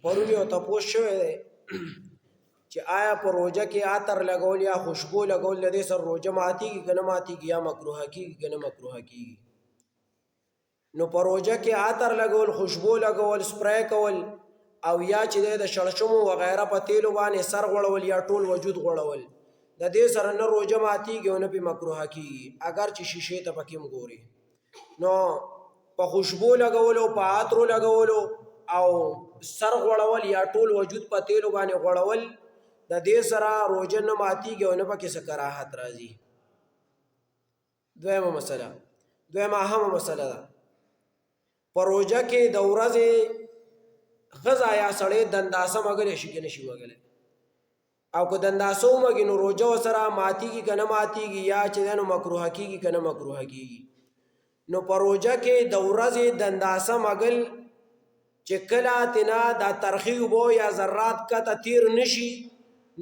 پرون یو تپوس شوی دی چې آیا په روژه کې عطر لګول یا خوشبو لګول د دې سره روژه ماتېږي که نه ماتېږي یا مکروه کېږي که نه مکروه کېږي. نو په روژه کې عطر لګول، خوشبو لګول، سپری کول او یا چې د شړشمو وغیره په تیلو باندې سر غوړول یا ټول وجود غوړول د دې سره نه روژه ماتېږي او نه پې مکروه کېږي اگر چې شیشې ته پکې هم ګوري. نو په خوشبو لګولو، په عطرو لګولو او سر غوړول یا ټول وجود په تیلو باندې غوړول د دې سره روژه نه ماتېږي او نه پکې څه کراهت راځي. دویمه مسله، دویمه اهمه مسله ده، په روژه کې د ورځې ښځه یا سړی دنداسه مږلی شي که نه شي مږلی، او که دنداسه ومږي نو روژه ورسره ماتېږي که نه ماتېږي یا چې دی نو مکروه کېږي که نه مکروه کېږي. نو په روژه کې د ورځې دنداسه مږل چې کله تینا دا ترخی اوبو یا ذرات کته تیر نشي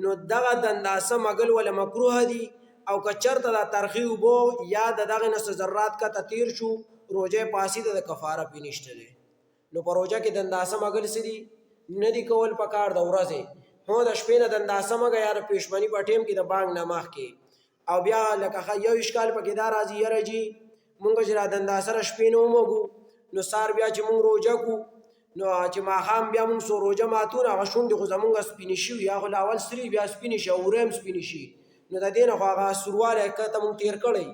نو دغه دنداسه مږل وله مکروه دي، او که چېرته دا ترخی اوبو یا د دغې نه څه ذرات کته تیر شو روژه پاسي ده، د کفاره پې نشته دی. نو په روژه کې دنداسه مږل څه دي؟ نه دي کول پکار د ورځې. هو د شپې نه دنداسه مږه یا د پیشمني په ټیم کې د بانګ نه مخکې، او بیا لکه یو اشکال پکې دا راځي یاره جي مونږ چې را دنداسه را شپې نه ومږو نو سار بیا چې مونږ روژه کو نو چې ماښام بیا مونږ څو روژه ماتو نو هغه شونډې خو زمونږ سپینې شوي یا خو له اول سرې بیا سپینې شي او وری هم سپینې شي نو د دې نه خو هغه سوروالی کته مونږ تېر کړی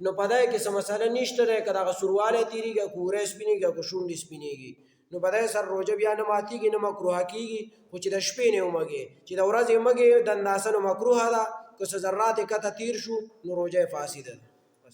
نو په دې کې څه مسله نشته دی، که دغه سوروالی تېرېږي که وری سپینېږي که شونډې سپینېږي نو په دې سره روژه بیا نه ماتېږي نه مکروه کېږي. خو چې د شپې نه ومږې چې د ورځې مږې دنداسه نو مکروه ده، که څه ذرات یې کته تېر شو نو روژه یې فاسده ده.